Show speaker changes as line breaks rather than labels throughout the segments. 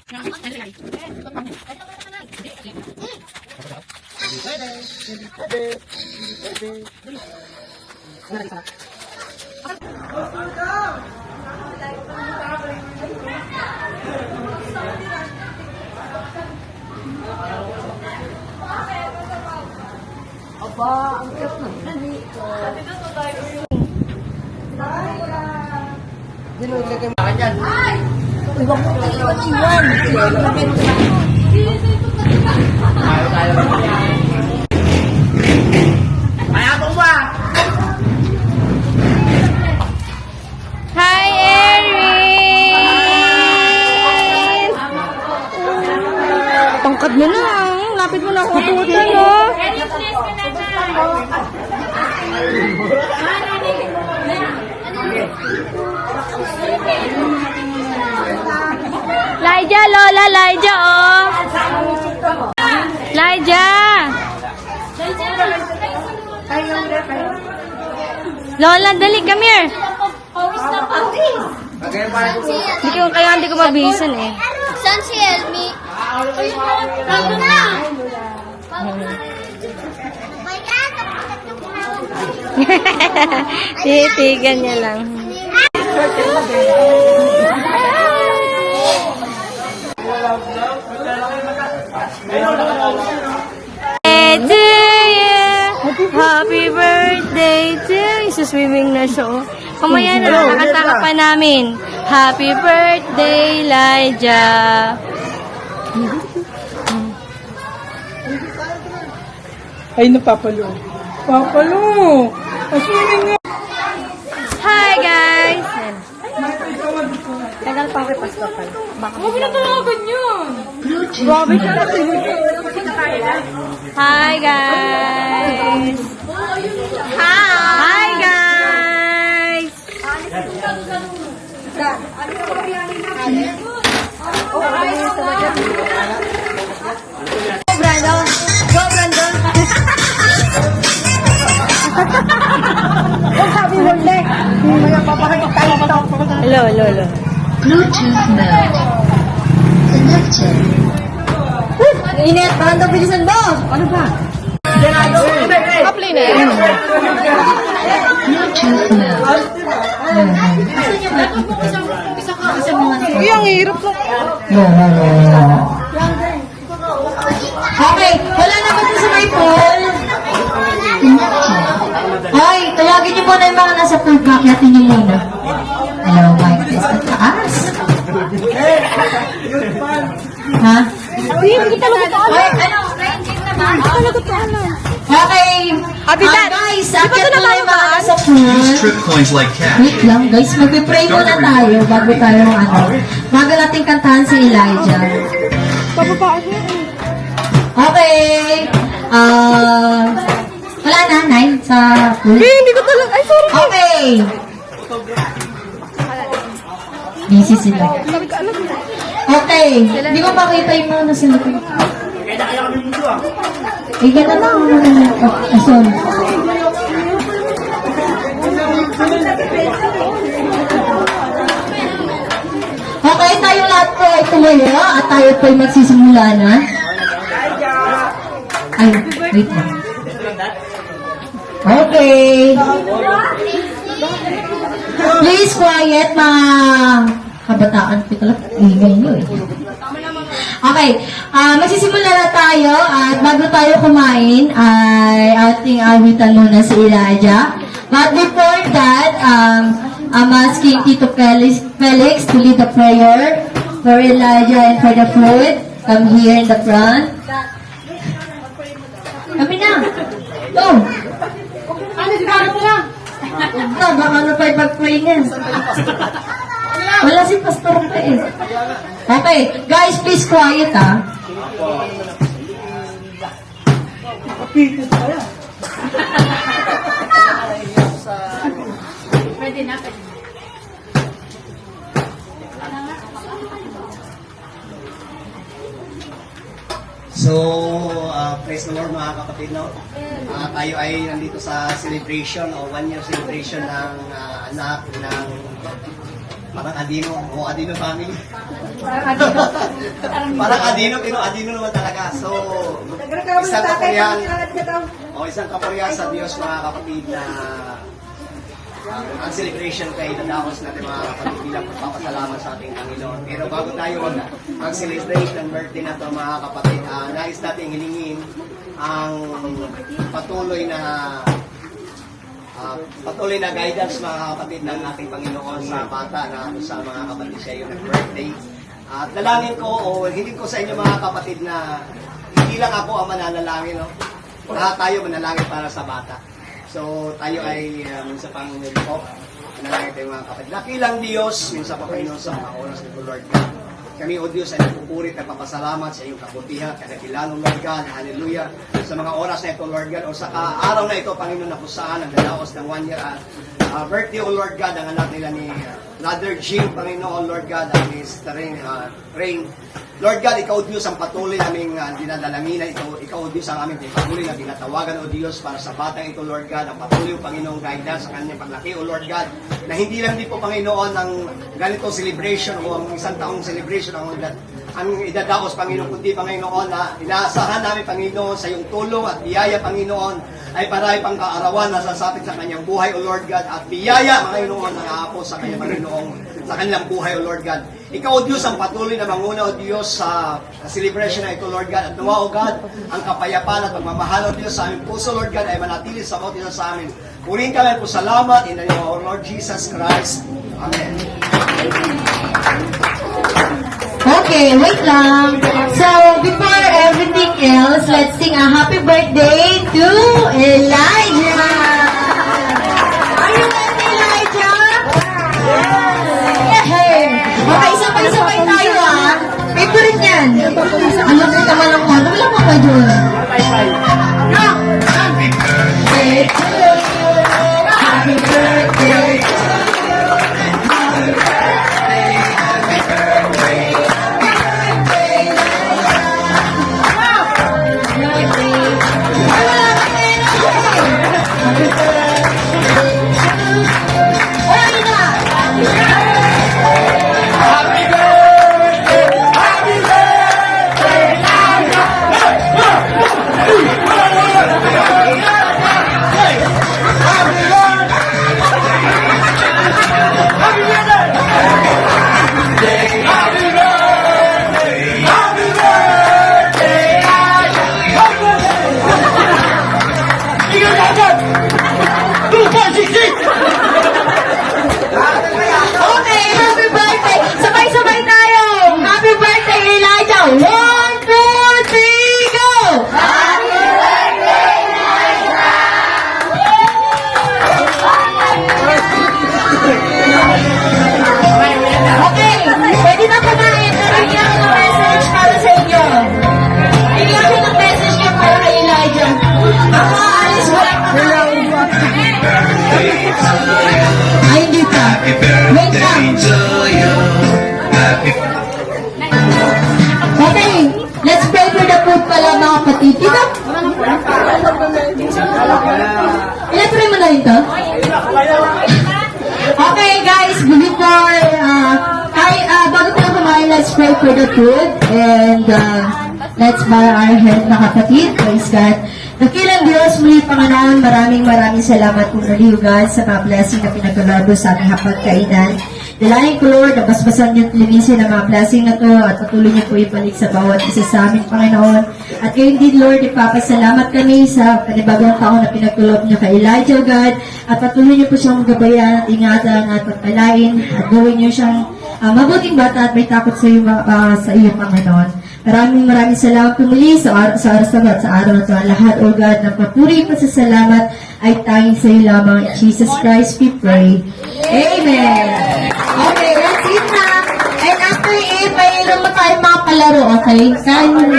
Aba, ang cute na dito. Dino, ilagay mo ka dyan. Ay! Iwan mo tayo, iwan. Ay, atong ba?
Hi, Erin! Tangkad mo na. Lapit mo na ako puta, no? Laija, Lola, Laija, oh! Laija! Lola, dali, come here! Hindi ko mabihisan eh.
Saan si Elmi? Bago na!
Titigan niya lang. To you, happy birthday to you. Swimming na siya, oh. Kamaya na, nakataka pa namin. Happy birthday, Elijah.
Ay, napapalo. Papalo! Aswimming nga!
Hi, guys!
Tagal pang repas ka pala.
Huwag na talagan yun! Grabe siya na Hi, guys! Hi, guys! Brando! Go, Brando!
Kung sabi mo, Lek, may papakita tayo ito.
Hello.
Bluetooth mode. Connected.
Init, Brando, bilisan mo!
Ano ba?
Kaplay na yan.
Bluetooth mode.
Uy, ang hirap mo.
Okay, wala na ba sa may pool? Hoy, tawagin niyo muna yung mga nasa pool. Bakyatin niyo muna. Hello, mic test sa taas. Ha?
Uy, hindi talaga
Hoy, ano? 19 naman?
talaga tayo.
Okay.
Abi, Dad,
Guys,
di ba
akyat
ito na
muna
tayo
yung mga
ba?
nasa pool.
Trip coins like cash.
Wait lang, guys. Magpipray muna tayo bago tayo, bago natin kantahan si Elijah.
Pababa siya.
Okay. Wala na, 9 sa pool.
Hindi ko talaga. Ay, sorry.
Okay. Busy sila. Okay. Hindi ko makita yung mga nasa likod. Eh, gano'n lang ako na. Sorry. Okay, tayo lahat po ay tumayo at tayo po ay magsisimula na. Ay, wait lang. Okay. Please, quiet, mga kabataan ko talaga. Ingay nyo eh. Okay, magsisimula na tayo at bago tayo kumain ay ating awitan muna si Elijah. But before that, I'm asking Tito Felix to lead the prayer for Elijah and for the food. Come here in the front. Kami na. Go. Ano si Kano na? Baka ano pa ipag-pray niya. Wala si Pastor pa eh. Okay, guys, please quiet ah.
Pwede na.
So, praise the Lord mga kapatid, no? Tayo ay nandito sa celebration o 1-year celebration ng anak ng parang Adino o Adino family. Parang adino naman talaga. So, isang kapurihan sa Diyos mga kapatid na ang celebration kay dadaos natin mga kapatid bilang pagpapasalamat sa ating Panginoon. Pero bago tayo mag-celebrate ng birthday na ito mga kapatid, nais natin hilingin ang patuloy na guidance mga kapatid ng ating Panginoon sa bata na sa mga kapatid siya yung birthday. At dalangin ko o hindi ko sa inyo mga kapatid na hindi lang ako ang mananalangin, no? Lahat tayo manalangin para sa bata. So tayo ay minsan pang po, manalangin tayo mga kapatid. Nakilang Diyos, minsan pa Panginoon sa mga oras nito Lord God. Kami, O Diyos, ay nagpupurit at papasalamat sa iyong kabutihan, kadakilanong Lord God, hallelujah, sa mga oras na ito, Lord God, o sa araw na ito, Panginoon, na kung saan ang dalaos ng 1 year birthday, O Lord God, ang anak nila ni Brother Jim, Panginoon, Lord God, ang Miss Rain. Lord God, Ikaw, Diyos, ang patuloy naming dinadalangin ito. Ikaw, Diyos, ang aming patuloy na tinatawagan, O Diyos, para sa batang ito, Lord God, ang patuloy, O Panginoong guidance sa kanyang paglaki, O Lord God, na hindi lang din po, Panginoon, ang ganitong celebration o ang isang taong celebration ang idadaos, Panginoon, kundi, Panginoon, na inaasahan namin, Panginoon, sa iyong tulong at biyaya, Panginoon, ay paray pang kaarawan na sasapit sa kanyang buhay, O Lord God, at biyaya, Panginoon, ng aapos sa kanyang Panginoon, sa kanilang buhay, O Lord God. Ikaw, O Diyos, ang patuloy na manguna, O Diyos, sa celebration na ito, Lord God, at nawa, O God, ang kapayapaan at pagmamahal, O Diyos, sa aming puso, Lord God, ay manatili sa bawat isa sa amin. Purihin kami po salamat in the name of our Lord Jesus Christ. Amen.
Okay, wait lang. So, before everything else, let's sing a happy birthday to Elijah! Are you ready, Elijah? Yes! Okay, sabay-sabay tayo favorite yan. Alam mo naman ang ano, wala mo ba dyan? Happy birthday to you. Happy birthday to you. Happy birthday, happy birthday. Okay, happy birthday! Sabay-sabay tayo! Happy birthday, Elijah! 1, 2, 3, go! Happy birthday, Elijah! Okay, pwede na kumain. Narinig ako ng message para sa inyo. Bigyan ko ng message niya para kay Elijah. Ako alis mo lang. Ay, hindi pa. Wait lang. Okay, let's pray for the food pala mga kapatid. Dito? Ilan-try mo na rin to? Okay guys, before, bago tayo kumain, let's pray for the food. And let's bow our head mga kapatid. Praise God. Dakilang Diyos, muli Panginoon, maraming salamat po muli, God, sa mga blessing na pinagkalabo sa aming hapagkainan. Dalayan ko, Lord, na basbasan niyo at linisin ang mga blessing na to at patuloy niyo po ibalik sa bawat isa sa amin, Panginoon. At kayo din, Lord, ipapasalamat kami sa panibagong taon na pinagkulob niyo kay Elijah, God, at patuloy niyo po siyang gabayan at ingatan at pagpalain at gawin niyo siyang mabuting bata at may takot sa iyo, Panginoon. Maraming salamat po muli sa oras na at sa araw na ito. Lahat, O God, ng papuri pa sa salamat ay tanging sa iyo lamang. In Jesus Christ we pray. Amen. Okay, let's eat na. And after eat, mayroon mo tayong mga palaro, okay? Kain mo na.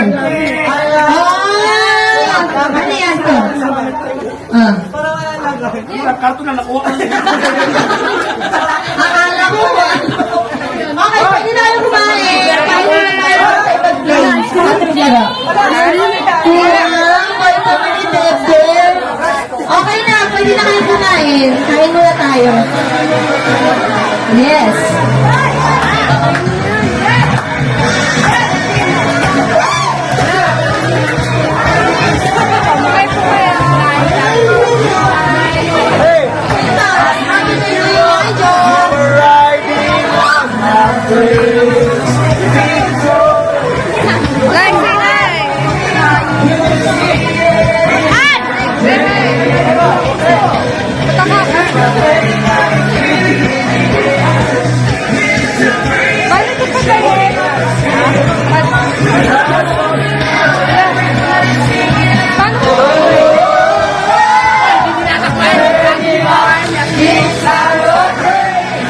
Ano yan to?
Karto na nakuha.
Akala ko ba? Okay, pwede tayo kumain. Kain mo na tayo sa ibang place. Okay na, pwede na kayo kumain. Kain muna tayo. Yes.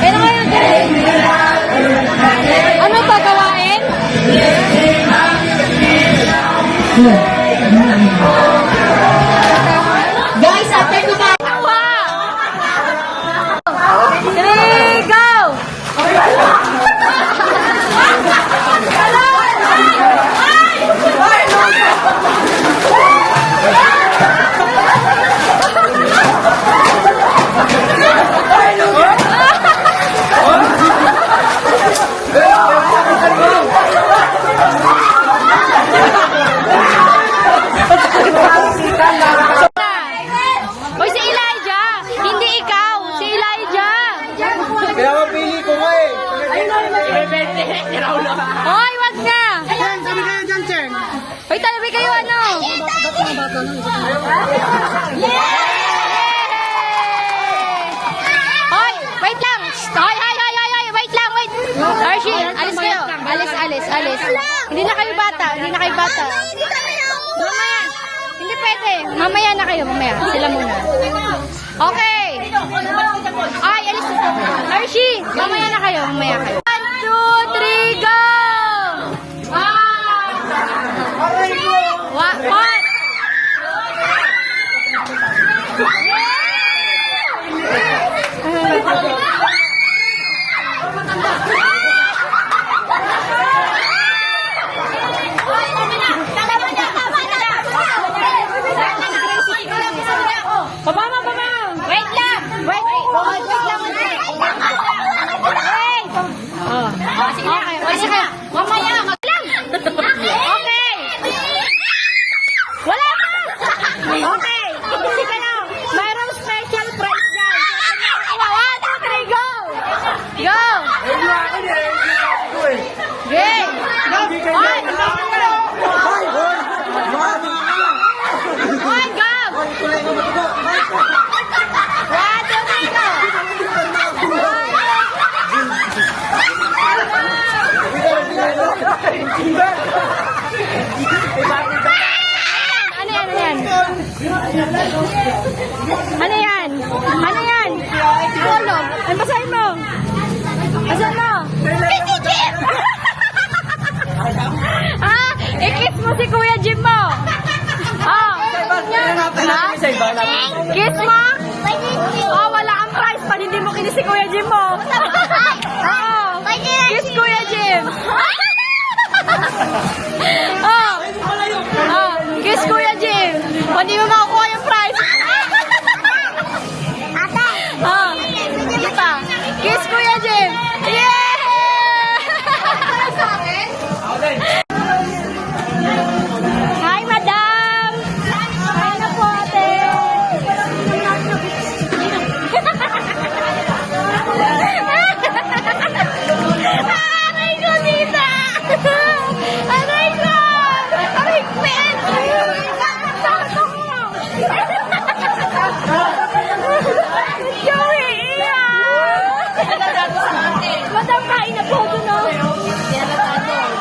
Ano ngayon? Ano to gawain?
Guys, after kumain,
Tawa! Three, go! Hoy, si Elijah! Hindi ikaw! Si Elijah!
Kaya mapili ko nga eh.
Hoy, wag na! Hoy, talabi kayo ano? Hoy, wait lang! Hoy, wait lang, wait! Hershey, alis kayo. Alis. Hindi na kayo bata. Mamaya. Hindi pwede. Mamaya na kayo, mamaya. Sila muna. Okay. Ay, alis. Hershey, mamaya na kayo. 1, 2, 3, go! One. Pabama. Wait lang. Wait lang. Wait. Oh. Sige. Mamaya. Lang. Okay. Wala pa. Okay. Sige na. Mayroong special prize dyan. 1, 2, 3, go. Go. Game. On, go. 1, 2, 3, go. Ano yan? Polo. Ano basahin mo? I-kiss mo si Kuya Jim mo. Kiss mo? Wala kang prize pag hindi mo kinis si Kuya Jim mo. Kiss Kuya Jim. Kiss Kuya Jim. Pag hindi mo makukuha yung prize. Sige pa. Kiss Kuya Jim. Yeah! Hi, madam! Hi na po, ate! Aray ko, tita! Aray ko! Aray ko! Joey, madam, kain na po doon, no?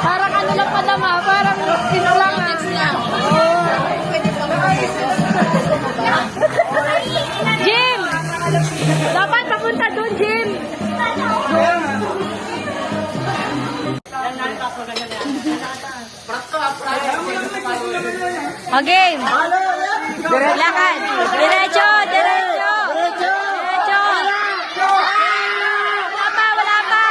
Parang ano lang madam, parang sino lang, Jim! Dapat papunta doon, Jim! Okay. Lakad. Diretso. Wala pa.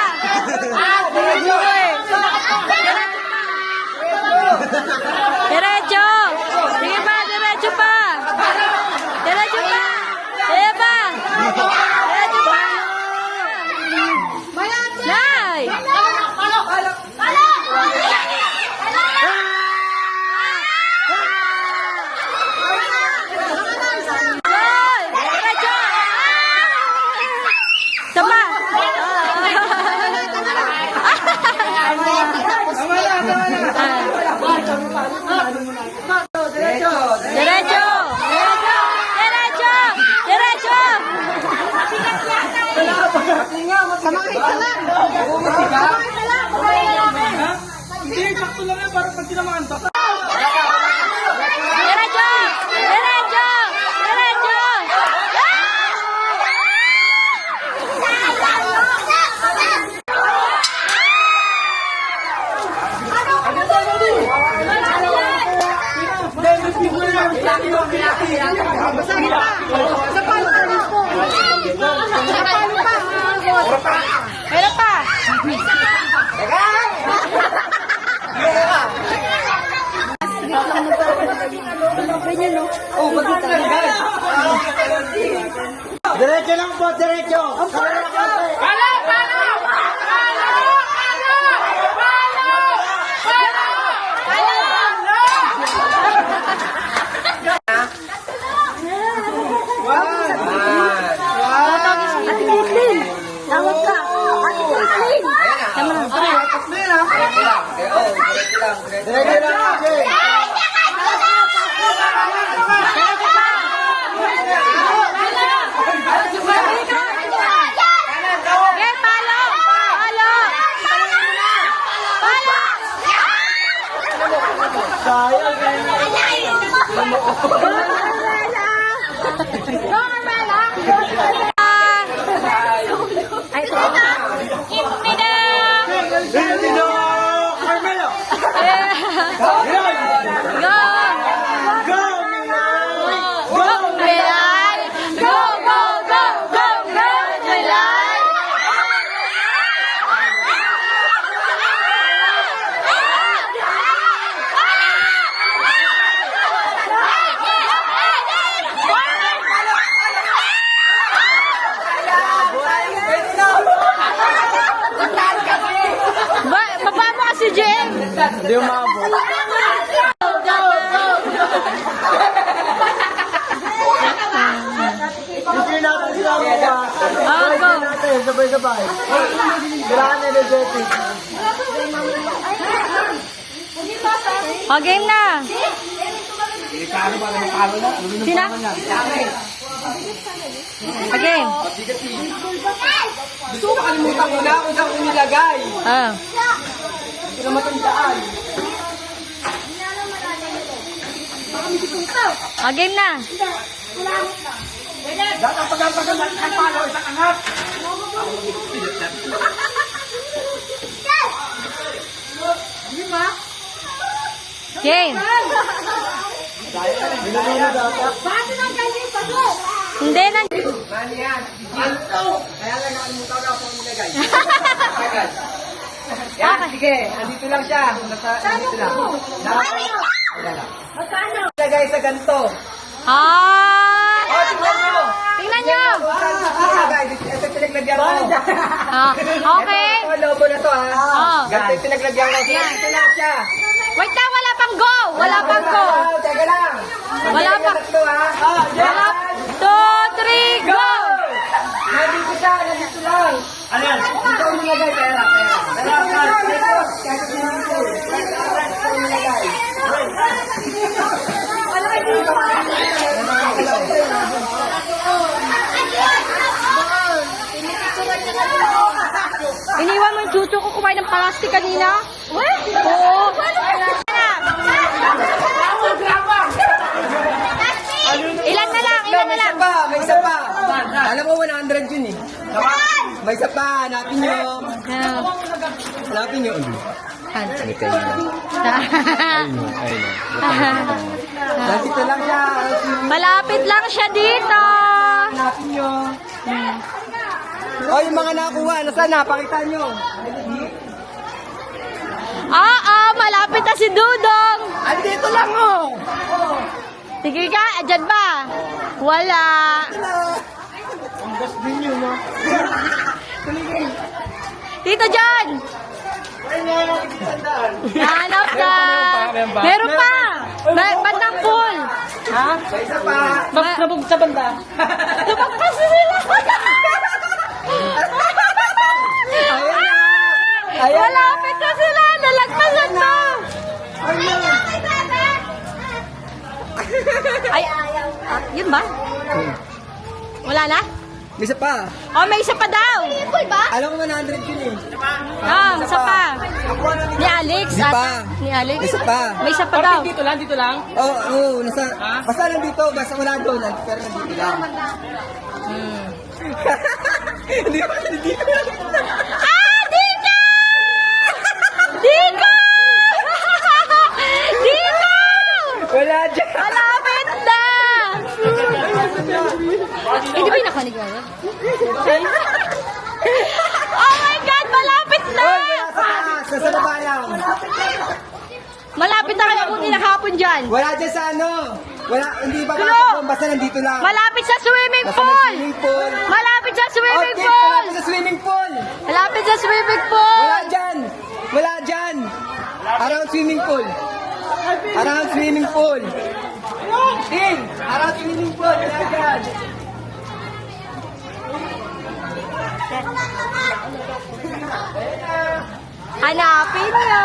Diretso. Sige pa, diretso pa. Diretso pa. Nay! Diretso! Sama! Diretso! Sama kayo lang!
sakto lang yan, para pag tinamaan basa.
Diretso! Diretso! Diretso! Meron pa!
Diretso lang po, diretso. Diretso lang, Jay.
Okay, palo! Palo! Palo! Ay, ito.
Dino, Carmelo.
Go!
Go, Milan.
Go, Milan! Go, go, go, go, go, Milan! Baba mo kasi, Jem!
Hindi umabot. Hindi natin sila mga.
Oh, go!
Natin, sabay-sabay. Kailangan energetic.
O, game na! Sina? O, game.
Gusto ko makalimutan ko na kung saan ko nilagay.
Ah.
Hindi na matandaan.
O, game na!
Dapat pag-ampagan ang palo, isang angat.
Game! Hindi na.
Mali yan. Kaya lang nakalimutan ko na kung nilagay. Yan, sige. Andito lang siya. Andito lang. Lagay sa ganito.
Ah!
Oh, tingnan nyo.
Tingnan nyo!
Lagay. Ito pinaglagyan ko.
Ah, okay.
Ito, lobo na to ha.
Oh.
Ganito yung pinaglagyan ko. Ito lang siya.
Wait na, wala pang go! Wala pang go!
Teka lang.
Wala pa.
Tatlo ha.
Wala. 2, 3, go!
Nandito siya. Nandito lang. Ano yan? Dito ang nilagay. Pera.
Iniwan mo yung chucho ko kumain ng plastic kanina? Oo. Ilan na lang, ilan na lang.
May isa pa. Alam mo, 100 yun eh. May isa pa. Hanapin nyo. Hanapin nyo. Nandito lang siya.
Malapit lang siya dito.
Hanapin nyo. Oh, yung mga nakuha. Nasaan na? Pakita nyo.
Malapit na si Dudong.
Andito lang oh.
Sige ka, dyan ba? Wala.
Ang gas din yun, no?
Dito dyan. Hanap ka. Meron pa. Bandang pool.
Ha? May isa pa.
Nabog sa banda. Lumagpas na sila.
Ayan.
Malapit na sila. Nalagpasan na. Ay, yun ba? Wala na?
May isa pa.
Oh, may isa pa daw.
Swimming ba?
Alam ko 100 yun eh.
Isa pa. Ni Alex.
Di pa.
ata. Ni Alex.
May isa pa.
May isa pa daw.
Dito lang? Oo, nasa, basta nandito, basta wala doon, pero nandito lang. Hindi pa, nandito lang.
Ah! Dito! Dito! Dito!
Wala dyan.
Malapit na! Hindi ba yung nakaligawan? Oh my God! Malapit na!
Oy, wala sa taas, nasa baba lang.
Malapit na kayo kung kinakapon dyan.
Wala dyan sa ano. Wala, hindi ba
Tulo!
doon, basta nandito lang.
Malapit sa swimming
Nasa may
pool!
swimming pool.
Malapit sa swimming
Okay,
pool!
malapit sa swimming pool.
Malapit sa swimming pool!
Wala dyan. Wala dyan. Around swimming pool. Around swimming pool. Tin, around swimming pool. Wala dyan.
Hanapin nyo!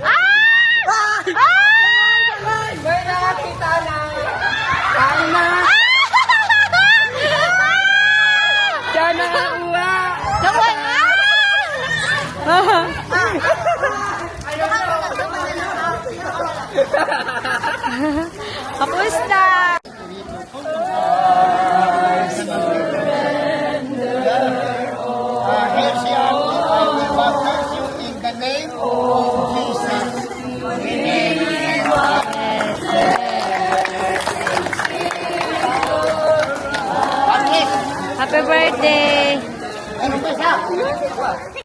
Ah!
May nakakita na. Kaya na. Diyan nakakuha.
Nawala! Tapos na!
Here's the army. I will baptize you in the name of Jesus.
Happy birthday!
Ano ba siya?